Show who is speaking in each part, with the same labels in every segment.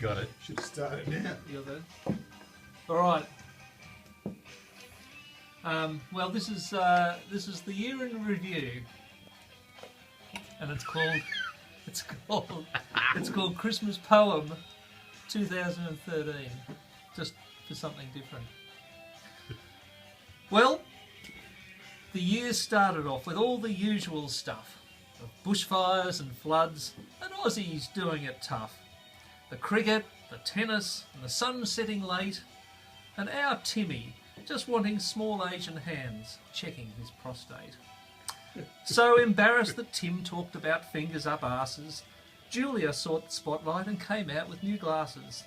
Speaker 1: Got it.
Speaker 2: Should have started now.
Speaker 3: You're there. All right. Well, this is the year in review, and it's called Christmas Poem 2013. Just for something different. Well, the year started off with all the usual stuff of bushfires and floods, and Aussies doing it tough. The cricket, the tennis, and the sun setting late, and our Timmy just wanting small Asian hands, checking his prostate. So embarrassed that Tim talked about fingers up arses, Julia sought the spotlight and came out with new glasses.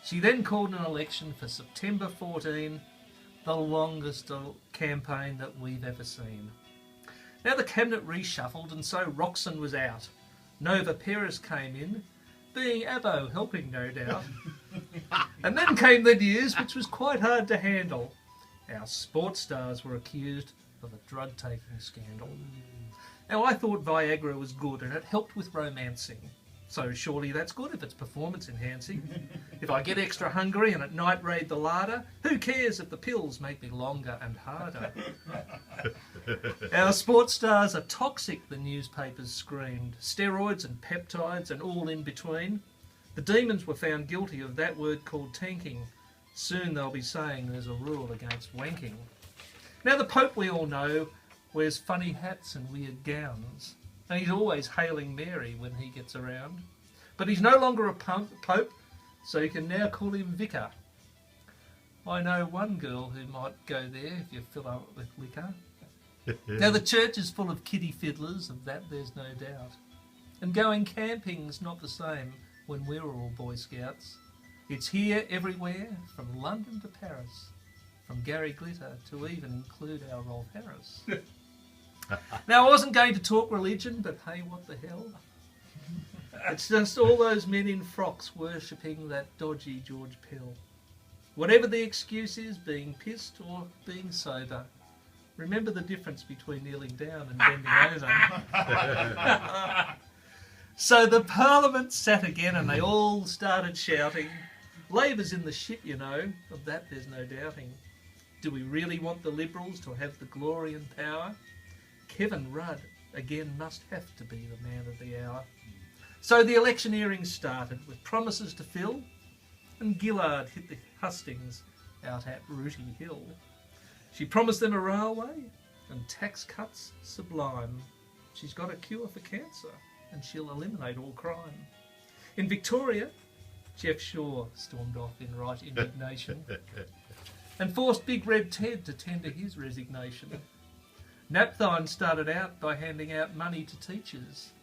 Speaker 3: She then called an election for September 14, the longest campaign that we've ever seen. Now the cabinet reshuffled and so Roxon was out. Nova Peris came in, being Abbo helping no doubt. And then came the news, which was quite hard to handle. Our sports stars were accused of a drug-taking scandal. Now I thought Viagra was good and it helped with romancing. So surely that's good if it's performance enhancing. If I get extra hungry and at night raid the larder, who cares if the pills make me longer and harder? Our sports stars are toxic, the newspapers screamed. Steroids and peptides and all in between. The demons were found guilty of that word called tanking. Soon they'll be saying there's a rule against wanking. Now the Pope, we all know, wears funny hats and weird gowns. And he's always hailing Mary when he gets around. But he's no longer a Pope, so you can now call him Vicar. I know one girl who might go there if you fill up with liquor. Now the church is full of kiddie fiddlers, of that there's no doubt. And going camping's not the same when we're all Boy Scouts. It's here everywhere, from London to Paris, from Gary Glitter to even include our Rolf Harris. Now, I wasn't going to talk religion, but hey, what the hell? It's just all those men in frocks worshipping that dodgy George Pell. Whatever the excuse is, being pissed or being sober, remember the difference between kneeling down and bending over. So the Parliament sat again and they all started shouting, Labour's in the shit, you know, of that there's no doubting. Do we really want the Liberals to have the glory and power? Kevin Rudd again must have to be the man of the hour. So the electioneering started with promises to fill, and Gillard hit the hustings out at Rooty Hill. She promised them a railway and tax cuts sublime. She's got a cure for cancer and she'll eliminate all crime. In Victoria, Jeff Shaw stormed off in right indignation and forced Big Red Ted to tender his resignation. Napthine started out by handing out money to teachers.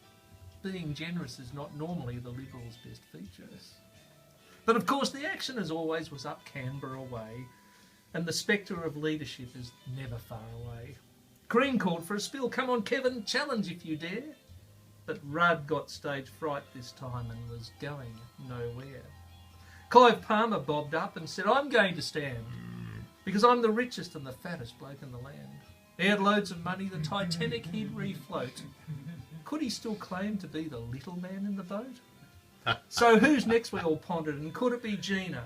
Speaker 3: Being generous is not normally the Liberals' best features. But of course the action as always was up Canberra way, and the spectre of leadership is never far away. Green called for a spill. Come on Kevin, challenge if you dare. But Rudd got stage fright this time and was going nowhere. Clive Palmer bobbed up and said, I'm going to stand, because I'm the richest and the fattest bloke in the land. He had loads of money, the Titanic he'd refloat. Could he still claim to be the little man in the boat? So who's next, we all pondered, and could it be Gina?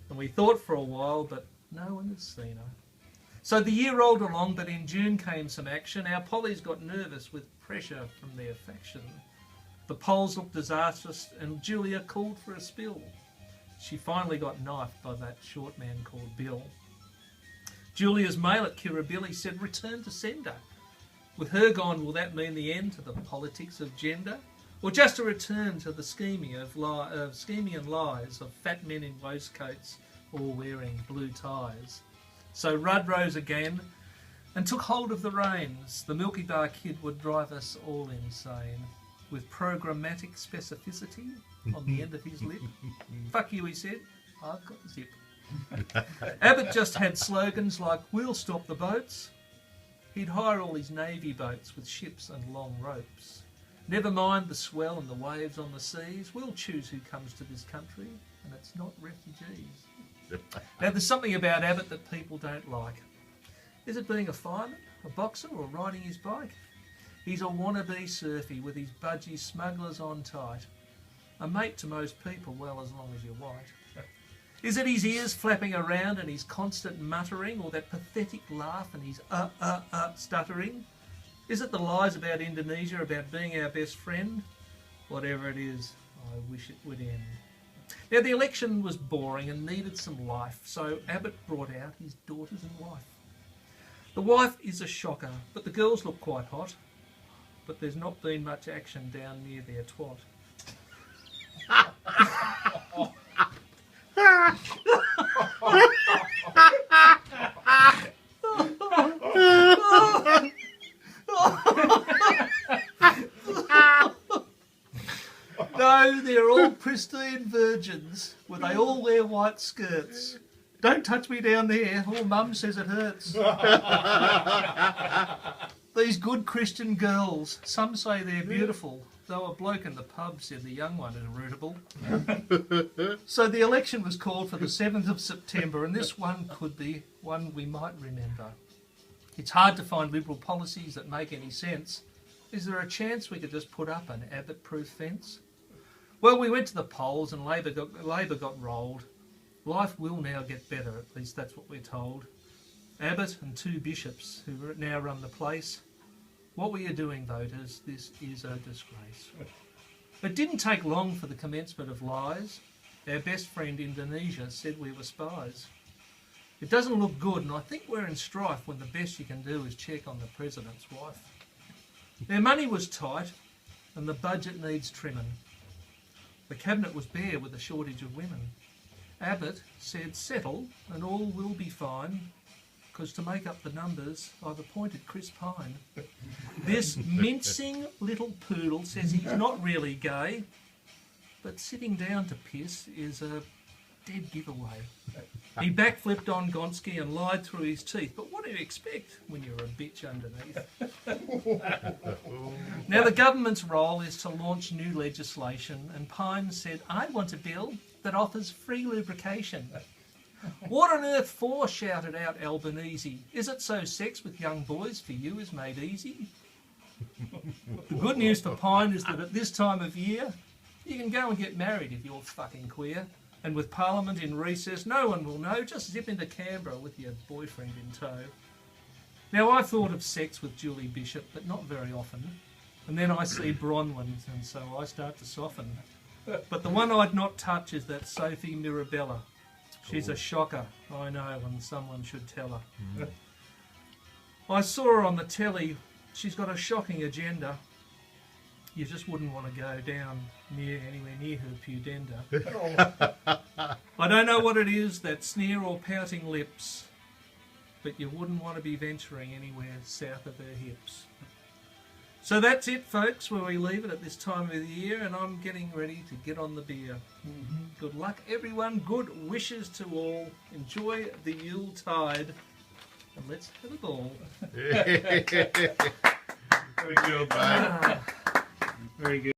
Speaker 3: And we thought for a while, but no one had seen her. So the year rolled along, but in June came some action. Our pollies got nervous with pressure from their faction. The polls looked disastrous, and Julia called for a spill. She finally got knifed by that short man called Bill. Julia's mail at Kirribilli said, return to sender. With her gone, will that mean the end to the politics of gender? Or just a return to the scheming and lies of fat men in waistcoats all wearing blue ties? So Rudd rose again and took hold of the reins. The Milky Bar Kid would drive us all insane with programmatic specificity on the end of his lip. Fuck you, he said. I've got zip. Abbott just had slogans like, we'll stop the boats. He'd hire all his navy boats with ships and long ropes. Never mind the swell and the waves on the seas. We'll choose who comes to this country, and it's not refugees. Now, there's something about Abbott that people don't like. Is it being a fireman, a boxer, or riding his bike? He's a wannabe surfy with his budgie smugglers on tight. a mate to most people, well, as long as you're white. Is it his ears flapping around and his constant muttering, or that pathetic laugh and his stuttering? Is it the lies about Indonesia, about being our best friend? Whatever it is, I wish it would end. Now, the election was boring and needed some life, so Abbott brought out his daughters and wife. The wife is a shocker, but the girls look quite hot. But there's not been much action down near their twat. No, they're all pristine virgins, where they all wear white skirts. Don't touch me down there, or Mum says it hurts. These good Christian girls, some say they're beautiful, though a bloke in the pub said the young one is rootable. So the election was called for the 7th of September, and this one could be one we might remember. It's hard to find Liberal policies that make any sense. Is there a chance we could just put up an Abbott-proof fence? Well, we went to the polls and Labor got rolled. Life will now get better, at least that's what we're told. Abbott and 2 bishops who now run the place. What were you doing, voters? This is a disgrace. It didn't take long for the commencement of lies. Our best friend Indonesia said we were spies. It doesn't look good, and I think we're in strife when the best you can do is check on the president's wife. Their money was tight, and the budget needs trimming. The cabinet was bare with a shortage of women. Abbott said settle and all will be fine, because to make up the numbers, I've appointed Chris Pine. This mincing little poodle says he's not really gay, but sitting down to piss is a dead giveaway. He backflipped on Gonski and lied through his teeth, but what do you expect when you're a bitch underneath? Now, the government's role is to launch new legislation, and Pine said, I want a bill that offers free lubrication. What on earth for? Shouted out Albanese. Is it so sex with young boys for you is made easy? The good news for Pine is that at this time of year, you can go and get married if you're fucking queer. And with Parliament in recess, no one will know. Just zip into Canberra with your boyfriend in tow. Now, I've thought of sex with Julie Bishop, but not very often. And then I see Bronwyn, and so I start to soften. But the one I'd not touch is that Sophie Mirabella. She's a shocker, I know, and someone should tell her. I saw her on the telly. She's got a shocking agenda. You just wouldn't want to go down anywhere near her pudenda. I don't know what it is, that sneer or pouting lips, but you wouldn't want to be venturing anywhere south of her hips. So that's it, folks, where we leave it at this time of the year, and I'm getting ready to get on the beer. Good luck, everyone. Good wishes to all. Enjoy the Yuletide, and let's have a ball.
Speaker 1: Very good, mate.
Speaker 3: Very good.